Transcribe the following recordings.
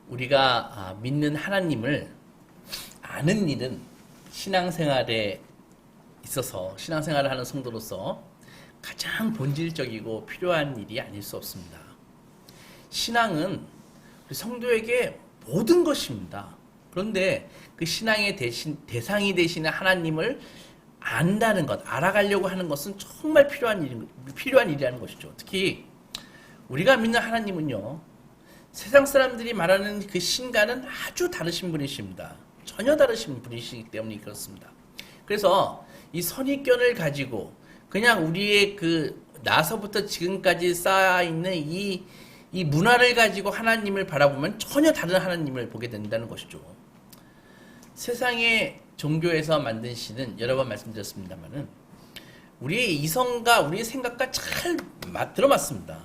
우리가 믿는 하나님을 아는 일은 신앙생활에 있어서 신앙생활을 하는 성도로서 가장 본질적이고 필요한 일이 아닐 수 없습니다. 신앙은 우리 성도에게 모든 것입니다. 그런데 그 신앙의 대상이 되시는 하나님을 안다는 것, 알아가려고 하는 것은 정말 필요한 일이라는 것이죠. 특히 우리가 믿는 하나님은요, 세상 사람들이 말하는 그 신과는 아주 다르신 분이십니다. 전혀 다르신 분이시기 때문에 그렇습니다. 그래서 이 선입견을 가지고 그냥 우리의 그 나서부터 지금까지 쌓여있는 이 문화를 가지고 하나님을 바라보면 전혀 다른 하나님을 보게 된다는 것이죠. 세상의 종교에서 만든 신은 여러 번 말씀드렸습니다만은 우리의 이성과 우리의 생각과 잘 들어맞습니다.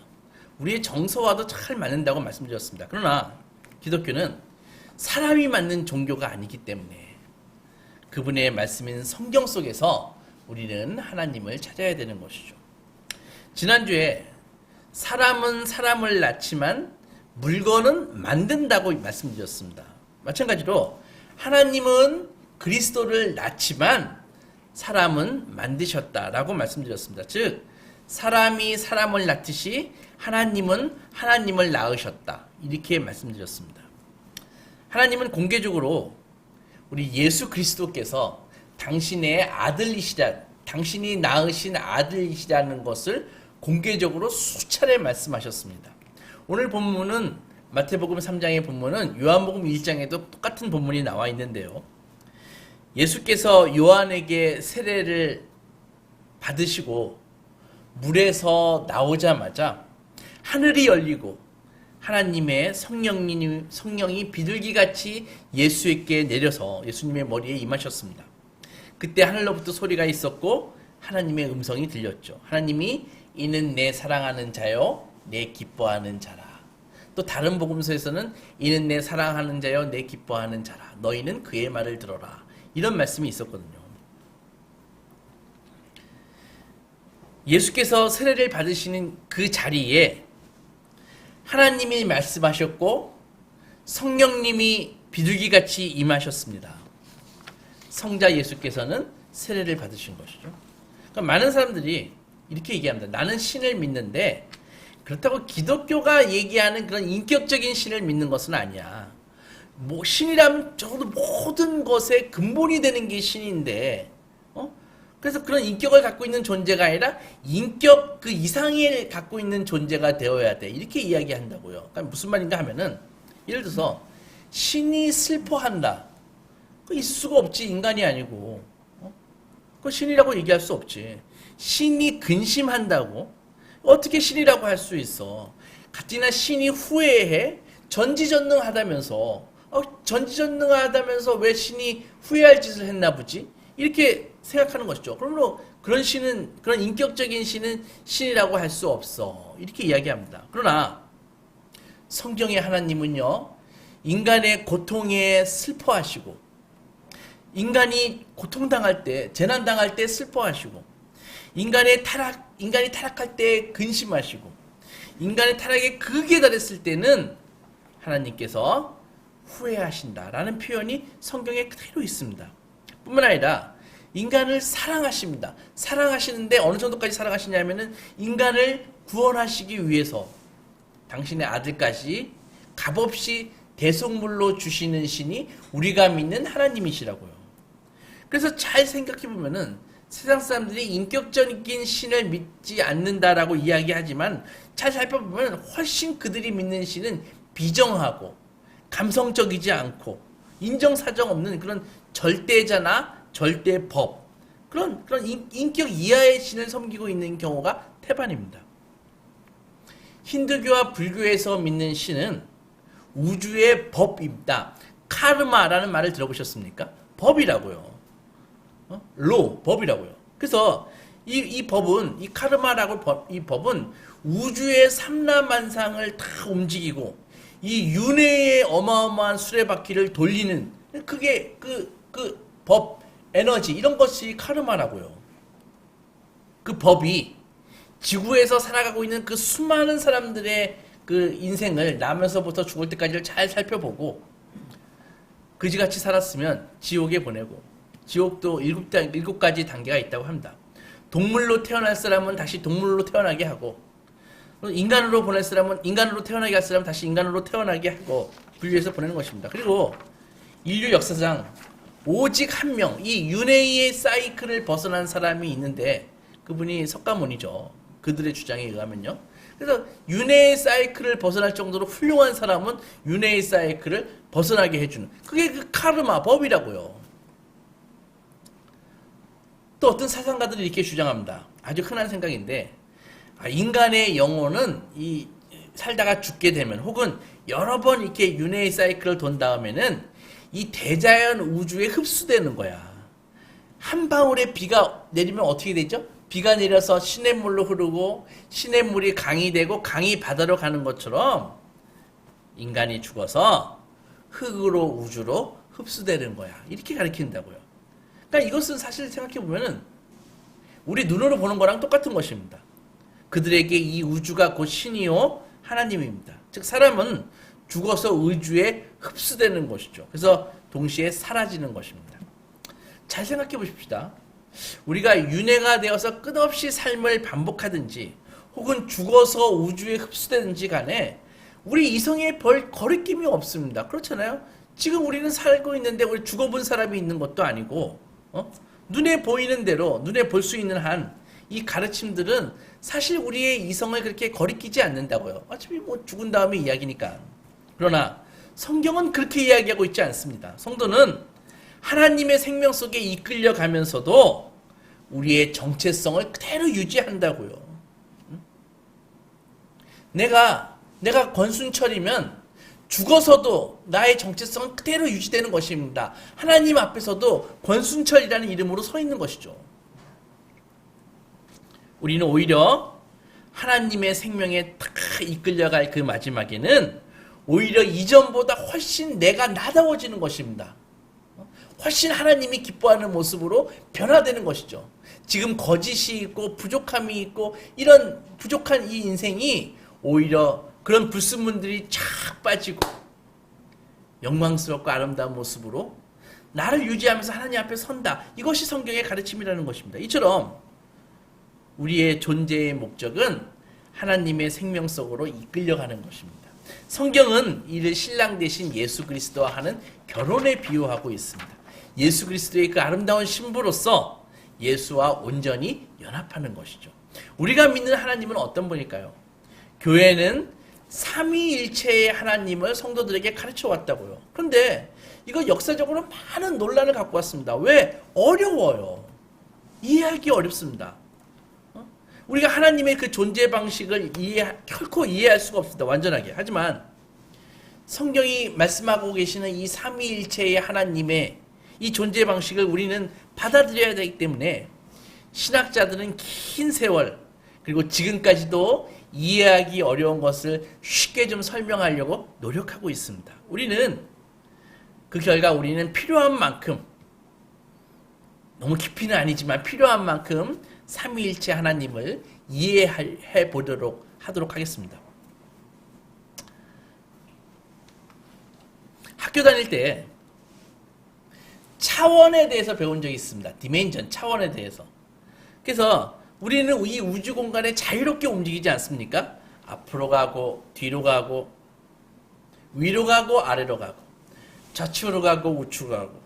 우리의 정서와도 잘 맞는다고 말씀드렸습니다. 그러나 기독교는 사람이 만든 종교가 아니기 때문에 그분의 말씀인 성경 속에서 우리는 하나님을 찾아야 되는 것이죠. 지난주에 사람은 사람을 낳지만 물건은 만든다고 말씀드렸습니다. 마찬가지로 하나님은 그리스도를 낳지만 사람은 만드셨다라고 말씀드렸습니다. 즉 사람이 사람을 낳듯이 하나님은 하나님을 낳으셨다, 이렇게 말씀드렸습니다. 하나님은 공개적으로 우리 예수 그리스도께서 당신의 아들이시다, 당신이 낳으신 아들이시라는 것을 공개적으로 수차례 말씀하셨습니다. 오늘 본문은 마태복음 3장의 본문은 요한복음 1장에도 똑같은 본문이 나와 있는데요. 예수께서 요한에게 세례를 받으시고 물에서 나오자마자 하늘이 열리고 하나님의 성령이 비둘기같이 예수에게 내려서 예수님의 머리에 임하셨습니다. 그때 하늘로부터 소리가 있었고 하나님의 음성이 들렸죠. 하나님이 이는 내 사랑하는 자요 내 기뻐하는 자라. 또 다른 복음서에서는 이는 내 사랑하는 자요 내 기뻐하는 자라. 너희는 그의 말을 들어라. 이런 말씀이 있었거든요. 예수께서 세례를 받으시는 그 자리에 하나님이 말씀하셨고 성령님이 비둘기같이 임하셨습니다. 성자 예수께서는 세례를 받으신 것이죠. 그러니까 많은 사람들이 이렇게 얘기합니다. 나는 신을 믿는데 그렇다고 기독교가 얘기하는 그런 인격적인 신을 믿는 것은 아니야. 뭐 신이라면 적어도 모든 것의 근본이 되는 게 신인데, 그래서 그런 인격을 갖고 있는 존재가 아니라 인격 그 이상을 갖고 있는 존재가 되어야 돼, 이렇게 이야기한다고요. 그러니까 무슨 말인가 하면은 예를 들어서 신이 슬퍼한다, 그 있을 수가 없지. 인간이 아니고. 그 신이라고 얘기할 수 없지. 신이 근심한다고 어떻게 신이라고 할 수 있어. 같이나 신이 후회해. 전지전능하다면서 전지전능하다면서 왜 신이 후회할 짓을 했나 보지, 이렇게 생각하는 것이죠. 그러므로 그런 신은, 그런 인격적인 신은 신이라고 할 수 없어, 이렇게 이야기합니다. 그러나 성경의 하나님은요, 인간의 고통에 슬퍼하시고 인간이 고통당할 때, 재난당할 때 슬퍼하시고 인간이 타락할 때 근심하시고 인간의 타락에 극에 달했을 때는 하나님께서 후회하신다라는 표현이 성경에 그대로 있습니다. 뿐만 아니라 인간을 사랑하십니다. 사랑하시는데 어느 정도까지 사랑하시냐면은 인간을 구원하시기 위해서 당신의 아들까지 값없이 대속물로 주시는 신이 우리가 믿는 하나님이시라고요. 그래서 잘 생각해 보면은 세상 사람들이 인격적인 신을 믿지 않는다라고 이야기하지만 잘 살펴보면 훨씬 그들이 믿는 신은 비정하고 감성적이지 않고 인정사정 없는 그런 절대자나 절대법, 그런 인격 이하의 신을 섬기고 있는 경우가 태반입니다. 힌두교와 불교에서 믿는 신은 우주의 법입니다. 카르마라는 말을 들어보셨습니까? 법이라고요. 법이라고요. 그래서 이 법은, 이 카르마라고 이 법은 우주의 삼라만상을 다 움직이고 이 윤회의 어마어마한 수레바퀴를 돌리는, 그게 그 법, 에너지, 이런 것이 카르마라고요. 그 법이 지구에서 살아가고 있는 그 수많은 사람들의 그 인생을 나면서부터 죽을 때까지를 잘 살펴보고 그지같이 살았으면 지옥에 보내고, 지옥도 7가지 단계가 있다고 합니다. 동물로 태어날 사람은 다시 동물로 태어나게 하고, 인간으로 보낼 사람은 인간으로 태어나게 할 사람은 다시 인간으로 태어나게 하고 분류해서 보내는 것입니다. 그리고 인류 역사상 오직 한 명, 이 윤회의 사이클을 벗어난 사람이 있는데 그분이 석가모니죠. 그들의 주장에 의하면요. 그래서 윤회의 사이클을 벗어날 정도로 훌륭한 사람은 윤회의 사이클을 벗어나게 해주는, 그게 그 카르마 법이라고요. 또 어떤 사상가들이 이렇게 주장합니다. 아주 흔한 생각인데, 인간의 영혼은 이 살다가 죽게 되면 혹은 여러 번 이렇게 윤회의 사이클을 돈 다음에는 이 대자연 우주에 흡수되는 거야. 한 방울의 비가 내리면 어떻게 되죠? 비가 내려서 시냇물로 흐르고 시냇물이 강이 되고 강이 바다로 가는 것처럼 인간이 죽어서 흙으로 우주로 흡수되는 거야. 이렇게 가르친다고요. 그러니까 이것은 사실 생각해 보면은 우리 눈으로 보는 거랑 똑같은 것입니다. 그들에게 이 우주가 곧 신이요 하나님입니다. 즉 사람은 죽어서 우주에 흡수되는 것이죠. 그래서 동시에 사라지는 것입니다. 잘 생각해 보십시다. 우리가 윤회가 되어서 끝없이 삶을 반복하든지 혹은 죽어서 우주에 흡수되든지 간에 우리 이성에 별 거리낌이 없습니다. 그렇잖아요. 지금 우리는 살고 있는데 우리 죽어본 사람이 있는 것도 아니고 눈에 보이는 대로 눈에 볼 수 있는 한 이 가르침들은 사실 우리의 이성을 그렇게 거리끼지 않는다고요. 어차피 뭐 죽은 다음에 이야기니까. 그러나 성경은 그렇게 이야기하고 있지 않습니다. 성도는 하나님의 생명 속에 이끌려 가면서도 우리의 정체성을 그대로 유지한다고요. 내가 권순철이면 죽어서도 나의 정체성은 그대로 유지되는 것입니다. 하나님 앞에서도 권순철이라는 이름으로 서 있는 것이죠. 우리는 오히려 하나님의 생명에 딱 이끌려갈 그 마지막에는 오히려 이전보다 훨씬 내가 나다워지는 것입니다. 훨씬 하나님이 기뻐하는 모습으로 변화되는 것이죠. 지금 거짓이 있고 부족함이 있고 이런 부족한 이 인생이 오히려 그런 불순물들이 쫙 빠지고 영광스럽고 아름다운 모습으로 나를 유지하면서 하나님 앞에 선다. 이것이 성경의 가르침이라는 것입니다. 이처럼 우리의 존재의 목적은 하나님의 생명 속으로 이끌려가는 것입니다. 성경은 이를 신랑 대신 예수 그리스도와 하는 결혼에 비유하고 있습니다. 예수 그리스도의 그 아름다운 신부로서 예수와 온전히 연합하는 것이죠. 우리가 믿는 하나님은 어떤 분일까요? 교회는 삼위일체의 하나님을 성도들에게 가르쳐 왔다고요. 그런데 이거 역사적으로 많은 논란을 갖고 왔습니다. 왜? 어려워요. 이해하기 어렵습니다. 우리가 하나님의 그 존재 방식을 결코 이해할 수가 없습니다. 완전하게. 하지만 성경이 말씀하고 계시는 이 삼위일체의 하나님의 이 존재 방식을 우리는 받아들여야 되기 때문에 신학자들은 긴 세월 그리고 지금까지도 이해하기 어려운 것을 쉽게 좀 설명하려고 노력하고 있습니다. 우리는 그 결과 우리는 필요한 만큼, 너무 깊이는 아니지만 필요한 만큼 삼위일체 하나님을 이해해 보도록 하도록 하겠습니다. 학교 다닐 때 차원에 대해서 배운 적이 있습니다. 디멘전, 차원에 대해서. 그래서 우리는 이 우주 공간에 자유롭게 움직이지 않습니까? 앞으로 가고 뒤로 가고 위로 가고 아래로 가고 좌측으로 가고 우측으로 가고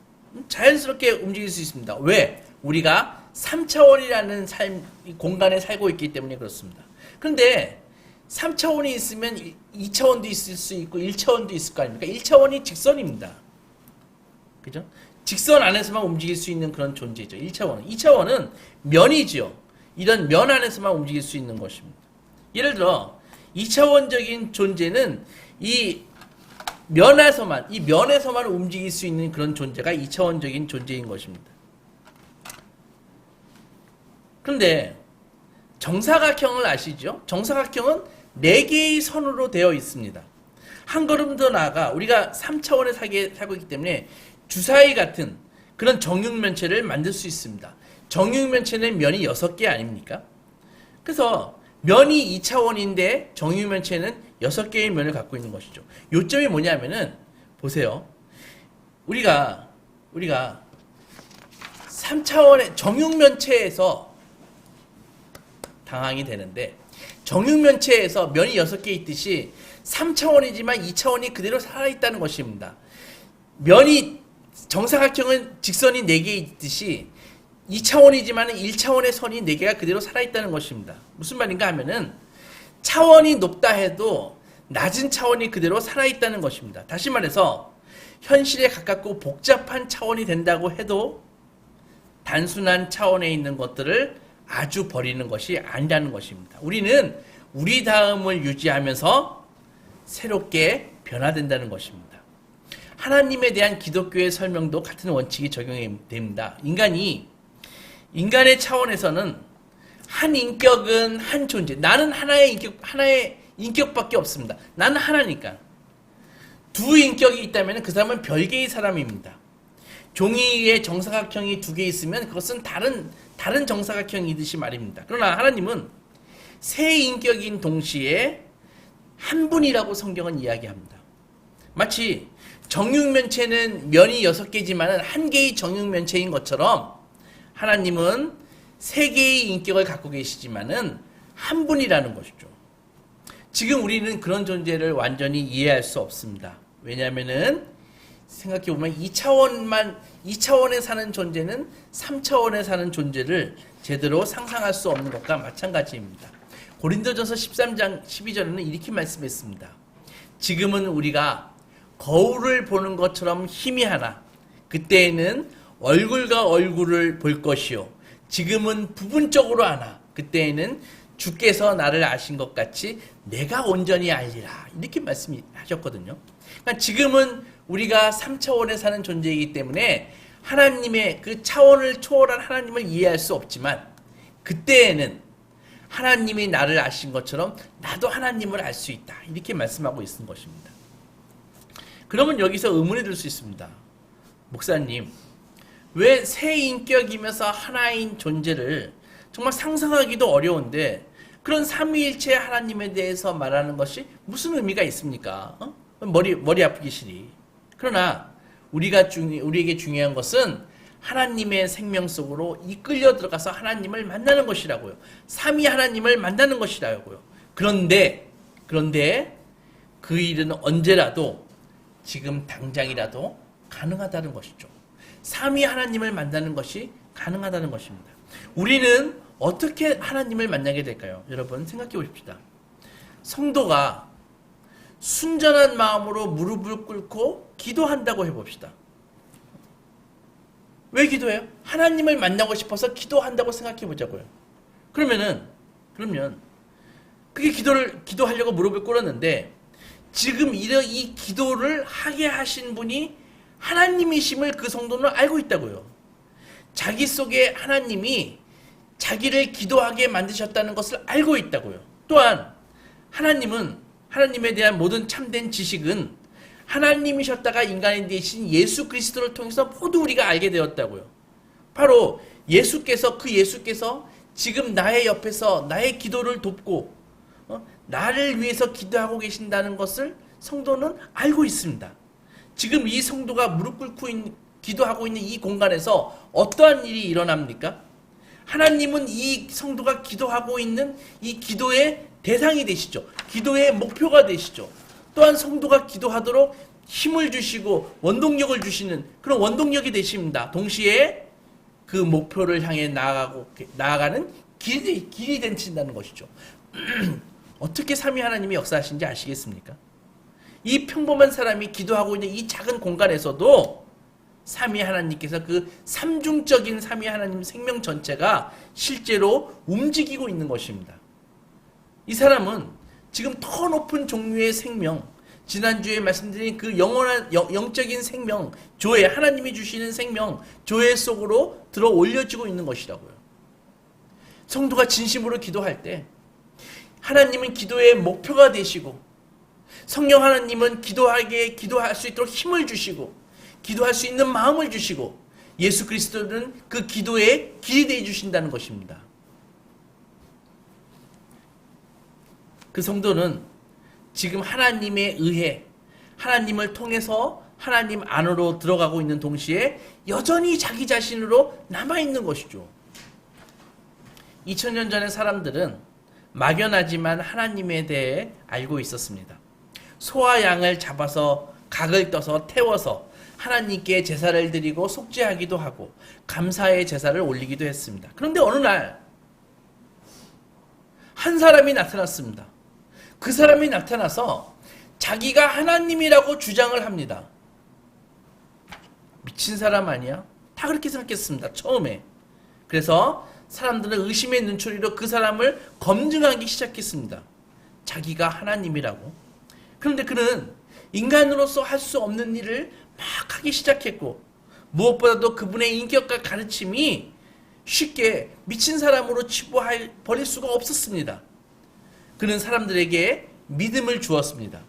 자연스럽게 움직일 수 있습니다. 왜? 우리가 3차원이라는 공간에 살고 있기 때문에 그렇습니다. 그런데 3차원이 있으면 2차원도 있을 수 있고 1차원도 있을 거 아닙니까? 1차원이 직선입니다. 그죠? 직선 안에서만 움직일 수 있는 그런 존재죠. 1차원은. 2차원은 면이지요. 이런 면 안에서만 움직일 수 있는 것입니다. 예를 들어 2차원적인 존재는 이 면에서만 움직일 수 있는 그런 존재가 2차원적인 존재인 것입니다. 그런데 정사각형을 아시죠? 정사각형은 4개의 선으로 되어 있습니다. 한 걸음 더 나아가 우리가 3차원에 살고 있기 때문에 주사위 같은 그런 정육면체를 만들 수 있습니다. 정육면체는 면이 6개 아닙니까? 그래서 면이 2차원인데 정육면체는 6개의 면을 갖고 있는 것이죠. 요점이 뭐냐면은 보세요. 우리가 3차원의 정육면체에서 당항이 되는데, 정육면체에서 면이 6개 있듯이 3차원이지만 2차원이 그대로 살아있다는 것입니다. 면이 정사각형은 직선이 4개 있듯이 2차원이지만 1차원의 선이 4개가 그대로 살아있다는 것입니다. 무슨 말인가 하면은 차원이 높다 해도 낮은 차원이 그대로 살아있다는 것입니다. 다시 말해서 현실에 가깝고 복잡한 차원이 된다고 해도 단순한 차원에 있는 것들을 아주 버리는 것이 아니라는 것입니다. 우리는 우리 다음을 유지하면서 새롭게 변화된다는 것입니다. 하나님에 대한 기독교의 설명도 같은 원칙이 적용이 됩니다. 인간의 차원에서는 한 인격은 한 존재. 나는 하나의 인격밖에 없습니다. 나는 하나니까. 두 인격이 있다면 그 사람은 별개의 사람입니다. 종이 위에 정사각형이 2개 있으면 그것은 다른 정사각형이듯이 말입니다. 그러나 하나님은 세 인격인 동시에 한 분이라고 성경은 이야기합니다. 마치 정육면체는 면이 6개지만 한 개의 정육면체인 것처럼 하나님은 3개의 인격을 갖고 계시지만은 한 분이라는 것이죠. 지금 우리는 그런 존재를 완전히 이해할 수 없습니다. 왜냐하면은 생각해보면 2차원에 사는 존재는 3차원에 사는 존재를 제대로 상상할 수 없는 것과 마찬가지입니다. 고린도전서 13장 12절에는 이렇게 말씀했습니다. 지금은 우리가 거울을 보는 것처럼 희미하나 그때에는 얼굴과 얼굴을 볼 것이요 지금은 부분적으로 아나 그때에는 주께서 나를 아신 것 같이 내가 온전히 알리라 이렇게 말씀하셨거든요. 그러니까 지금은 우리가 3차원에 사는 존재이기 때문에 하나님의 그 차원을 초월한 하나님을 이해할 수 없지만 그때에는 하나님이 나를 아신 것처럼 나도 하나님을 알 수 있다 이렇게 말씀하고 있는 것입니다. 그러면 여기서 의문이 들 수 있습니다. 목사님, 왜 세 인격이면서 하나인 존재를 정말 상상하기도 어려운데 그런 삼위일체 하나님에 대해서 말하는 것이 무슨 의미가 있습니까? 머리 아프기 싫이. 그러나 우리에게 중요한 것은 하나님의 생명 속으로 이끌려 들어가서 하나님을 만나는 것이라고요. 삼위 하나님을 만나는 것이라고요. 그런데 그 일은 언제라도 지금 당장이라도 가능하다는 것이죠. 삼위 하나님을 만나는 것이 가능하다는 것입니다. 우리는 어떻게 하나님을 만나게 될까요? 여러분 생각해 보십시다. 성도가 순전한 마음으로 무릎을 꿇고 기도한다고 해봅시다. 왜 기도해요? 하나님을 만나고 싶어서 기도한다고 생각해 보자고요. 그러면 그게 기도하려고 무릎을 꿇었는데 지금 이 기도를 하게 하신 분이 하나님이심을 그 성도는 알고 있다고요. 자기 속에 하나님이 자기를 기도하게 만드셨다는 것을 알고 있다고요. 또한 하나님에 대한 모든 참된 지식은 하나님이셨다가 인간이 되신 예수 그리스도를 통해서 모두 우리가 알게 되었다고요. 바로 예수께서 지금 나의 옆에서 나의 기도를 돕고 나를 위해서 기도하고 계신다는 것을 성도는 알고 있습니다. 지금 이 성도가 무릎 꿇고 기도하고 있는 이 공간에서 어떠한 일이 일어납니까? 하나님은 이 성도가 기도하고 있는 이 기도의 대상이 되시죠. 기도의 목표가 되시죠. 또한 성도가 기도하도록 힘을 주시고 원동력을 주시는 그런 원동력이 되십니다. 동시에 그 목표를 향해 나아가는 길이 되신다는 것이죠. 어떻게 삼위 하나님이 역사하신지 아시겠습니까? 이 평범한 사람이 기도하고 있는 이 작은 공간에서도 삼위 하나님께서 그 삼중적인 삼위 하나님 생명 전체가 실제로 움직이고 있는 것입니다. 이 사람은 지금 더 높은 종류의 생명, 지난주에 말씀드린 그 영원한 영적인 생명, 조회, 하나님이 주시는 생명, 조회 속으로 들어 올려지고 있는 것이라고요. 성도가 진심으로 기도할 때 하나님은 기도의 목표가 되시고 성령 하나님은 기도할 수 있도록 힘을 주시고 기도할 수 있는 마음을 주시고 예수 그리스도는 그 기도에 길이 되어 주신다는 것입니다. 그 성도는 지금 하나님에 의해 하나님을 통해서 하나님 안으로 들어가고 있는 동시에 여전히 자기 자신으로 남아있는 것이죠. 2000년 전의 사람들은 막연하지만 하나님에 대해 알고 있었습니다. 소와 양을 잡아서 각을 떠서 태워서 하나님께 제사를 드리고 속죄하기도 하고 감사의 제사를 올리기도 했습니다. 그런데 어느 날 한 사람이 나타났습니다. 그 사람이 나타나서 자기가 하나님이라고 주장을 합니다. 미친 사람 아니야? 다 그렇게 생각했습니다. 처음에. 그래서 사람들은 의심의 눈초리로 그 사람을 검증하기 시작했습니다. 자기가 하나님이라고. 그런데 그는 인간으로서 할 수 없는 일을 막 하기 시작했고 무엇보다도 그분의 인격과 가르침이 쉽게 미친 사람으로 버릴 수가 없었습니다. 그는 사람들에게 믿음을 주었습니다.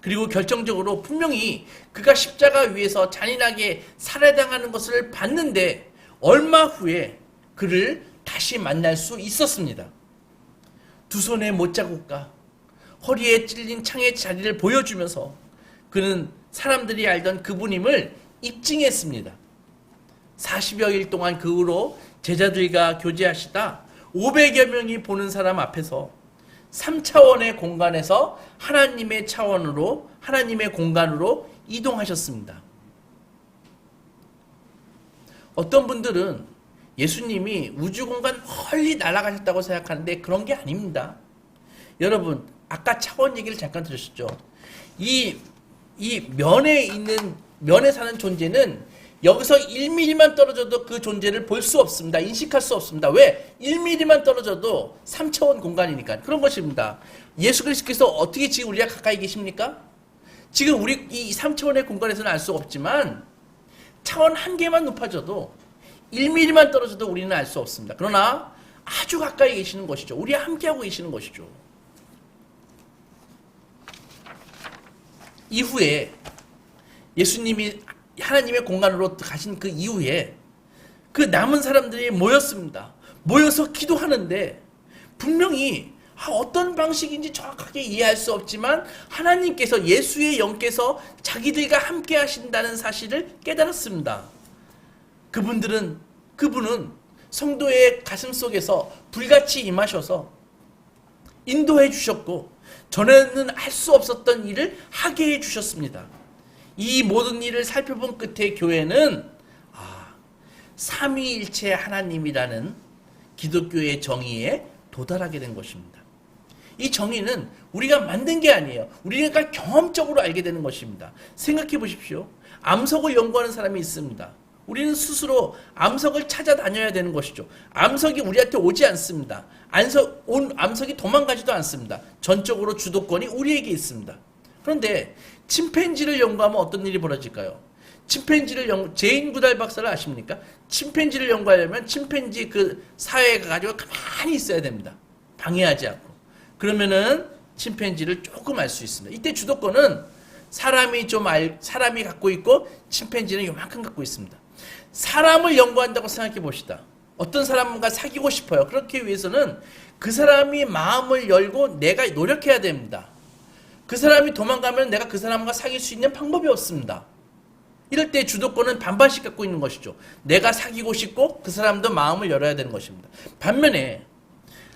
그리고 결정적으로 분명히 그가 십자가 위에서 잔인하게 살해당하는 것을 봤는데 얼마 후에 그를 다시 만날 수 있었습니다. 두 손에 못자국과 허리에 찔린 창의 자리를 보여주면서 그는 사람들이 알던 그분임을 입증했습니다. 40여 일 동안 그 후로 제자들과 교제하시다 500여 명이 보는 사람 앞에서 3차원의 공간에서 하나님의 차원으로 하나님의 공간으로 이동하셨습니다. 어떤 분들은 예수님이 우주공간 멀리 날아가셨다고 생각하는데 그런 게 아닙니다. 여러분 아까 차원 얘기를 잠깐 들으셨죠? 이 면에 사는 존재는 여기서 1mm만 떨어져도 그 존재를 볼 수 없습니다. 인식할 수 없습니다. 왜? 1mm만 떨어져도 3차원 공간이니까. 그런 것입니다. 예수 그리스도께서 어떻게 지금 우리가 가까이 계십니까? 지금 우리 이 3차원의 공간에서는 알 수가 없지만 차원 한 개만 높아져도 1mm만 떨어져도 우리는 알 수 없습니다. 그러나 아주 가까이 계시는 것이죠. 우리와 함께하고 계시는 것이죠. 이후에 예수님이 하나님의 공간으로 가신 그 이후에 그 남은 사람들이 모였습니다. 모여서 기도하는데 분명히 어떤 방식인지 정확하게 이해할 수 없지만 하나님께서 예수의 영께서 자기들과 함께 하신다는 사실을 깨달았습니다. 그분은 성도의 가슴 속에서 불같이 임하셔서 인도해 주셨고 전에는 할 수 없었던 일을 하게 해 주셨습니다. 이 모든 일을 살펴본 끝에 교회는 삼위일체 하나님이라는 기독교의 정의에 도달하게 된 것입니다. 이 정의는 우리가 만든 게 아니에요. 우리가 경험적으로 알게 되는 것입니다. 생각해 보십시오. 암석을 연구하는 사람이 있습니다. 우리는 스스로 암석을 찾아다녀야 되는 것이죠. 암석이 우리한테 오지 않습니다. 암석이 도망가지도 않습니다. 전적으로 주도권이 우리에게 있습니다. 그런데 침팬지를 연구하면 어떤 일이 벌어질까요? 제인 구달 박사를 아십니까? 침팬지를 연구하려면 침팬지 그 사회에 가지고 가만히 있어야 됩니다. 방해하지 않고. 그러면은 침팬지를 조금 알 수 있습니다. 이때 주도권은 사람이 갖고 있고 침팬지는 요만큼 갖고 있습니다. 사람을 연구한다고 생각해 봅시다. 어떤 사람과 사귀고 싶어요. 그렇기 위해서는 그 사람이 마음을 열고 내가 노력해야 됩니다. 그 사람이 도망가면 내가 그 사람과 사귈 수 있는 방법이 없습니다. 이럴 때 주도권은 반반씩 갖고 있는 것이죠. 내가 사귀고 싶고 그 사람도 마음을 열어야 되는 것입니다. 반면에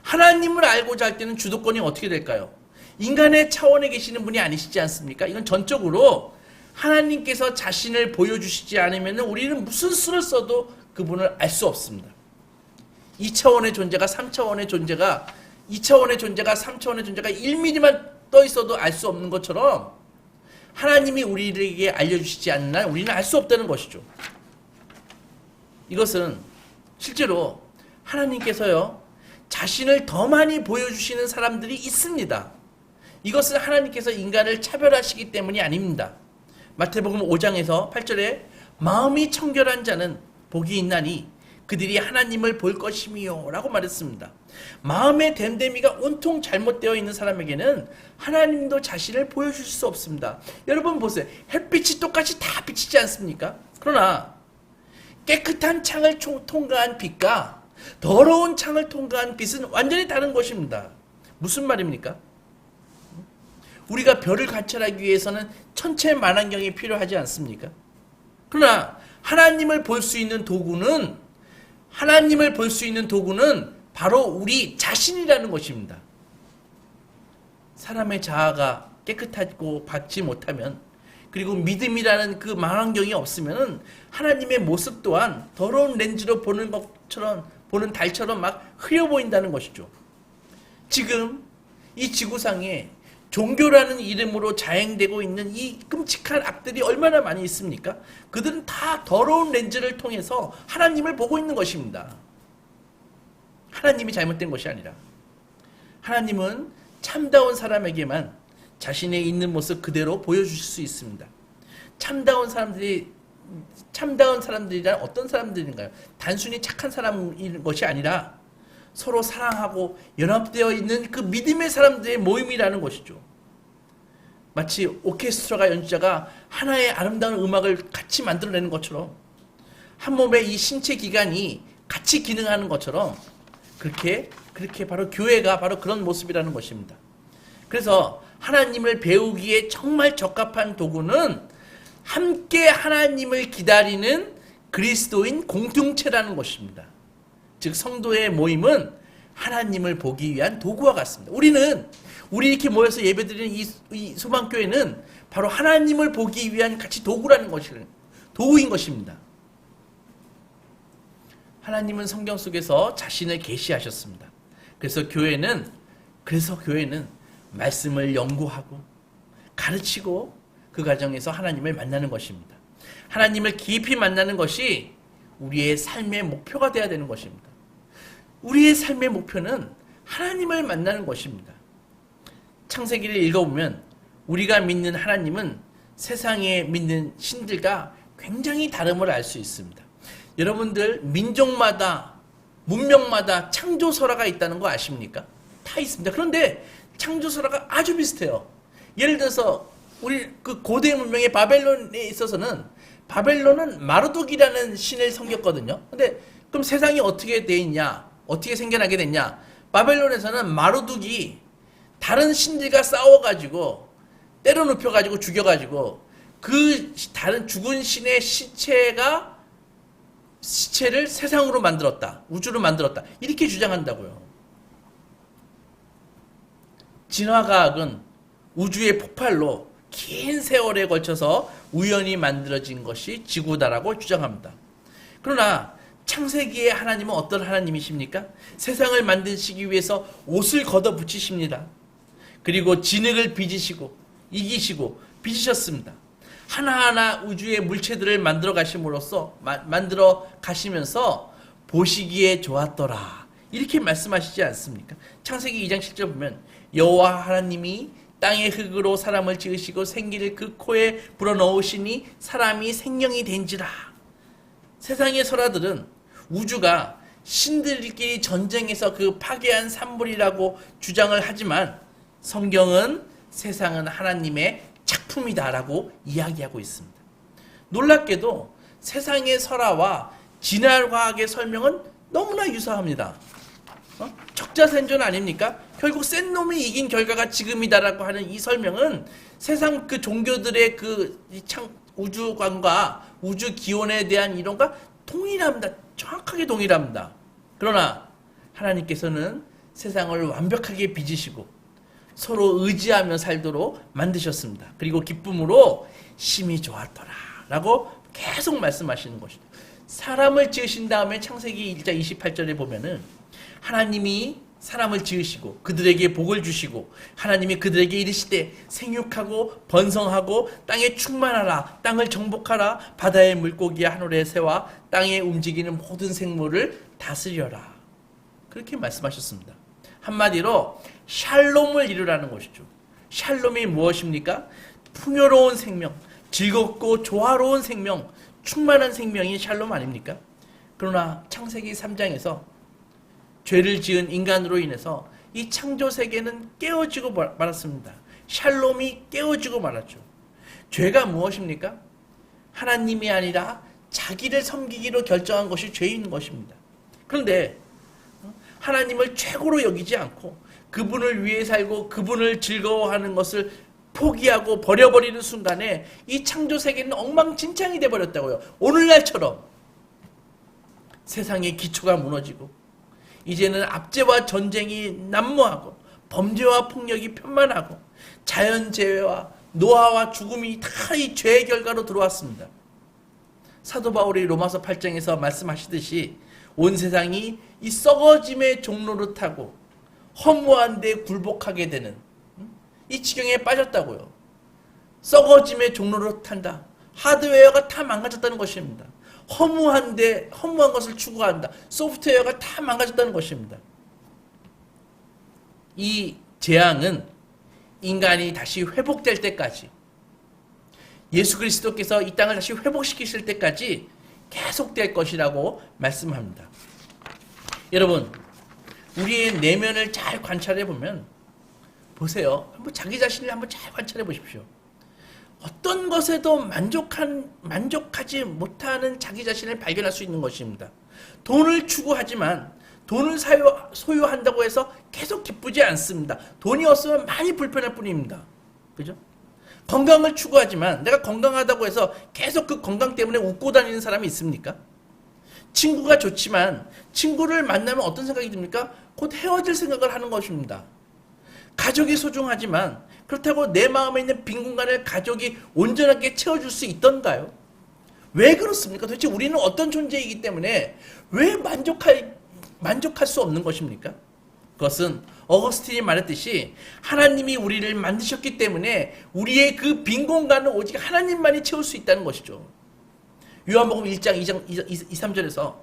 하나님을 알고자 할 때는 주도권이 어떻게 될까요? 인간의 차원에 계시는 분이 아니시지 않습니까? 이건 전적으로 하나님께서 자신을 보여주시지 않으면 우리는 무슨 수를 써도 그분을 알 수 없습니다. 2차원의 존재가 3차원의 존재가 2차원의 존재가 3차원의 존재가 1mm만 떠 있어도 알 수 없는 것처럼 하나님이 우리에게 알려주시지 않는 한 우리는 알 수 없다는 것이죠. 이것은 실제로 하나님께서요 자신을 더 많이 보여주시는 사람들이 있습니다. 이것은 하나님께서 인간을 차별하시기 때문이 아닙니다. 마태복음 5장에서 8절에 마음이 청결한 자는 복이 있나니 그들이 하나님을 볼 것이미요 라고 말했습니다. 마음의 됨됨이가 온통 잘못되어 있는 사람에게는 하나님도 자신을 보여줄 수 없습니다. 여러분 보세요. 햇빛이 똑같이 다 비치지 않습니까? 그러나 깨끗한 창을 통과한 빛과 더러운 창을 통과한 빛은 완전히 다른 것입니다. 무슨 말입니까? 우리가 별을 관찰하기 위해서는 천체 만환경이 필요하지 않습니까? 그러나 하나님을 볼 수 있는 도구는 바로 우리 자신이라는 것입니다. 사람의 자아가 깨끗하고 밝지 못하면, 그리고 믿음이라는 그 망원경이 없으면 하나님의 모습 또한 더러운 렌즈로 보는 달처럼 막 흐려 보인다는 것이죠. 지금 이 지구상에 종교라는 이름으로 자행되고 있는 이 끔찍한 악들이 얼마나 많이 있습니까? 그들은 다 더러운 렌즈를 통해서 하나님을 보고 있는 것입니다. 하나님이 잘못된 것이 아니라, 하나님은 참다운 사람에게만 자신의 있는 모습 그대로 보여주실 수 있습니다. 참다운 사람들이란 어떤 사람들인가요? 단순히 착한 사람인 것이 아니라 서로 사랑하고 연합되어 있는 그 믿음의 사람들의 모임이라는 것이죠. 마치 오케스트라가 연주자가 하나의 아름다운 음악을 같이 만들어내는 것처럼, 한 몸의 이 신체 기관이 같이 기능하는 것처럼, 그렇게 바로 교회가 바로 그런 모습이라는 것입니다. 그래서 하나님을 배우기에 정말 적합한 도구는 함께 하나님을 기다리는 그리스도인 공동체라는 것입니다. 즉 성도의 모임은 하나님을 보기 위한 도구와 같습니다. 우리 이렇게 모여서 예배드리는 이 소망교회는 바로 하나님을 보기 위한 같이 도구인 것입니다. 하나님은 성경 속에서 자신을 계시하셨습니다. 그래서 교회는 말씀을 연구하고 가르치고 그 과정에서 하나님을 만나는 것입니다. 하나님을 깊이 만나는 것이 우리의 삶의 목표가 되어야 되는 것입니다. 우리의 삶의 목표는 하나님을 만나는 것입니다. 창세기를 읽어보면 우리가 믿는 하나님은 세상에 믿는 신들과 굉장히 다름을 알 수 있습니다. 여러분들 민족마다 문명마다 창조설화가 있다는 거 아십니까? 다 있습니다. 그런데 창조설화가 아주 비슷해요. 예를 들어서 우리 그 고대 문명의 바벨론에 있어서는 바벨론은 마르둑이라는 신을 섬겼거든요. 근데 그럼 세상이 어떻게 돼 있냐? 어떻게 생겨나게 됐냐? 바벨론에서는 마르둑이 다른 신들과 싸워가지고 때려 눕혀가지고 죽여가지고 그 다른 죽은 신의 시체를 세상으로 만들었다. 우주로 만들었다. 이렇게 주장한다고요. 진화과학은 우주의 폭발로 긴 세월에 걸쳐서 우연히 만들어진 것이 지구다라고 주장합니다. 그러나 창세기의 하나님은 어떤 하나님이십니까? 세상을 만드시기 위해서 옷을 걷어붙이십니다. 그리고 진흙을 빚으시고 이기시고 빚으셨습니다. 하나하나 우주의 물체들을 만들어 가시면서 보시기에 좋았더라. 이렇게 말씀하시지 않습니까? 창세기 2장 7절 보면 여호와 하나님이 땅의 흙으로 사람을 지으시고 생기를 그 코에 불어넣으시니 사람이 생명이 된지라. 세상의 설화들은 우주가 신들끼리 전쟁해서 그 파괴한 산물이라고 주장을 하지만 성경은 세상은 하나님의 작품이다라고 이야기하고 있습니다. 놀랍게도 세상의 설화와 진화과학의 설명은 너무나 유사합니다. 적자생존 아닙니까? 결국 센 놈이 이긴 결과가 지금이다라고 하는 이 설명은 세상 그 종교들의 우주관과 우주 기원에 대한 이론과 동일합니다. 정확하게 동일합니다. 그러나 하나님께서는 세상을 완벽하게 빚으시고 서로 의지하며 살도록 만드셨습니다. 그리고 기쁨으로 심히 좋았더라 라고 계속 말씀하시는 것이죠. 사람을 지으신 다음에 창세기 1장 28절에 보면은 하나님이 사람을 지으시고 그들에게 복을 주시고 하나님이 그들에게 이르시되 생육하고 번성하고 땅에 충만하라. 땅을 정복하라. 바다의 물고기와 하늘의 새와 땅에 움직이는 모든 생물을 다스려라. 그렇게 말씀하셨습니다. 한마디로 샬롬을 이루라는 것이죠. 샬롬이 무엇입니까? 풍요로운 생명, 즐겁고 조화로운 생명, 충만한 생명이 샬롬 아닙니까? 그러나 창세기 3장에서 죄를 지은 인간으로 인해서 이 창조 세계는 깨어지고 말았습니다. 샬롬이 깨어지고 말았죠. 죄가 무엇입니까? 하나님이 아니라 자기를 섬기기로 결정한 것이 죄인 것입니다. 그런데 하나님을 최고로 여기지 않고 그분을 위해 살고 그분을 즐거워하는 것을 포기하고 버려버리는 순간에 이 창조 세계는 엉망진창이 돼버렸다고요. 오늘날처럼 세상의 기초가 무너지고 이제는 압제와 전쟁이 난무하고 범죄와 폭력이 편만하고 자연재해와 노화와 죽음이 다 이 죄의 결과로 들어왔습니다. 사도 바울이 로마서 8장에서 말씀하시듯이 온 세상이 이 썩어짐의 종로를 타고 허무한 데 굴복하게 되는 이 지경에 빠졌다고요. 썩어짐의 종로를 탄다. 하드웨어가 다 망가졌다는 것입니다. 허무한 것을 추구한다. 소프트웨어가 다 망가졌다는 것입니다. 이 재앙은 인간이 다시 회복될 때까지, 예수 그리스도께서 이 땅을 다시 회복시키실 때까지 계속될 것이라고 말씀합니다. 여러분, 우리의 내면을 잘 관찰해 보면, 보세요. 한번 자기 자신을 한번 잘 관찰해 보십시오. 어떤 것에도 만족하지 못하는 자기 자신을 발견할 수 있는 것입니다. 돈을 추구하지만 돈을 소유한다고 해서 계속 기쁘지 않습니다. 돈이 없으면 많이 불편할 뿐입니다. 그죠? 건강을 추구하지만 내가 건강하다고 해서 계속 그 건강 때문에 웃고 다니는 사람이 있습니까? 친구가 좋지만 친구를 만나면 어떤 생각이 듭니까? 곧 헤어질 생각을 하는 것입니다. 가족이 소중하지만 그렇다고 내 마음에 있는 빈 공간을 가족이 온전하게 채워줄 수 있던가요? 왜 그렇습니까? 도대체 우리는 어떤 존재이기 때문에 왜 만족할 수 없는 것입니까? 그것은 어거스틴이 말했듯이 하나님이 우리를 만드셨기 때문에 우리의 그 빈 공간을 오직 하나님만이 채울 수 있다는 것이죠. 요한복음 1장 2, 3절에서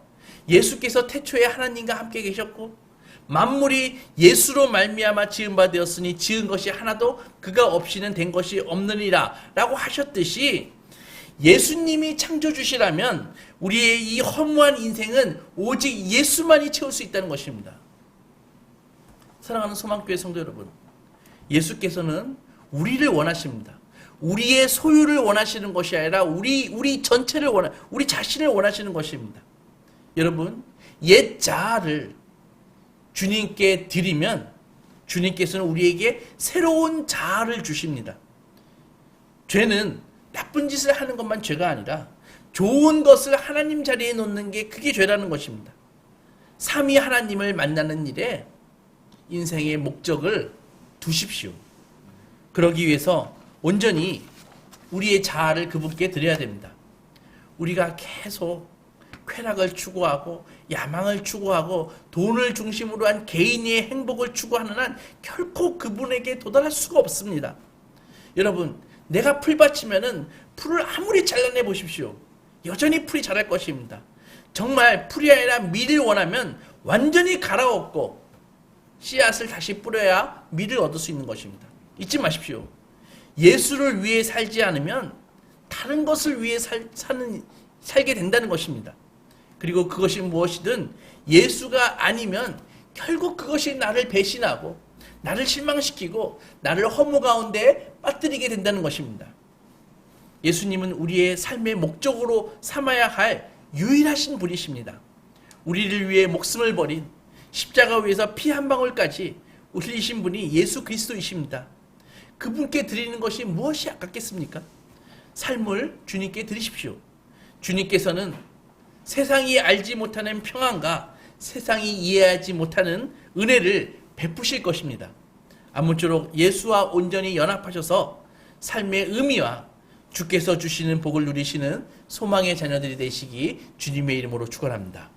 예수께서 태초에 하나님과 함께 계셨고 만물이 예수로 말미암아 지은 바 되었으니 지은 것이 하나도 그가 없이는 된 것이 없느니라 라고 하셨듯이 예수님이 창조주시라면 우리의 이 허무한 인생은 오직 예수만이 채울 수 있다는 것입니다. 사랑하는 소망교회 성도 여러분, 예수께서는 우리를 원하십니다. 우리의 소유를 원하시는 것이 아니라 우리 전체를 우리 자신을 원하시는 것입니다. 여러분, 옛 자아를 주님께 드리면 주님께서는 우리에게 새로운 자아를 주십니다. 죄는 나쁜 짓을 하는 것만 죄가 아니라 좋은 것을 하나님 자리에 놓는 게 그게 죄라는 것입니다. 삼위 하나님을 만나는 일에 인생의 목적을 두십시오. 그러기 위해서 온전히 우리의 자아를 그분께 드려야 됩니다. 우리가 계속 쾌락을 추구하고 야망을 추구하고 돈을 중심으로 한 개인의 행복을 추구하는 한 결코 그분에게 도달할 수가 없습니다. 여러분, 내가 풀밭이면은 풀을 아무리 잘라내 보십시오. 여전히 풀이 자랄 것입니다. 정말 풀이 아니라 밀을 원하면 완전히 갈아엎고 씨앗을 다시 뿌려야 밀을 얻을 수 있는 것입니다. 잊지 마십시오. 예수를 위해 살지 않으면 다른 것을 위해 살게 된다는 것입니다. 그리고 그것이 무엇이든 예수가 아니면 결국 그것이 나를 배신하고 나를 실망시키고 나를 허무 가운데 빠뜨리게 된다는 것입니다. 예수님은 우리의 삶의 목적으로 삼아야 할 유일하신 분이십니다. 우리를 위해 목숨을 버린 십자가 위에서 피 한 방울까지 흘리신 분이 예수 그리스도이십니다. 그분께 드리는 것이 무엇이 아깝겠습니까? 삶을 주님께 드리십시오. 주님께서는 세상이 알지 못하는 평안과 세상이 이해하지 못하는 은혜를 베푸실 것입니다. 아무쪼록 예수와 온전히 연합하셔서 삶의 의미와 주께서 주시는 복을 누리시는 소망의 자녀들이 되시기 주님의 이름으로 축원합니다.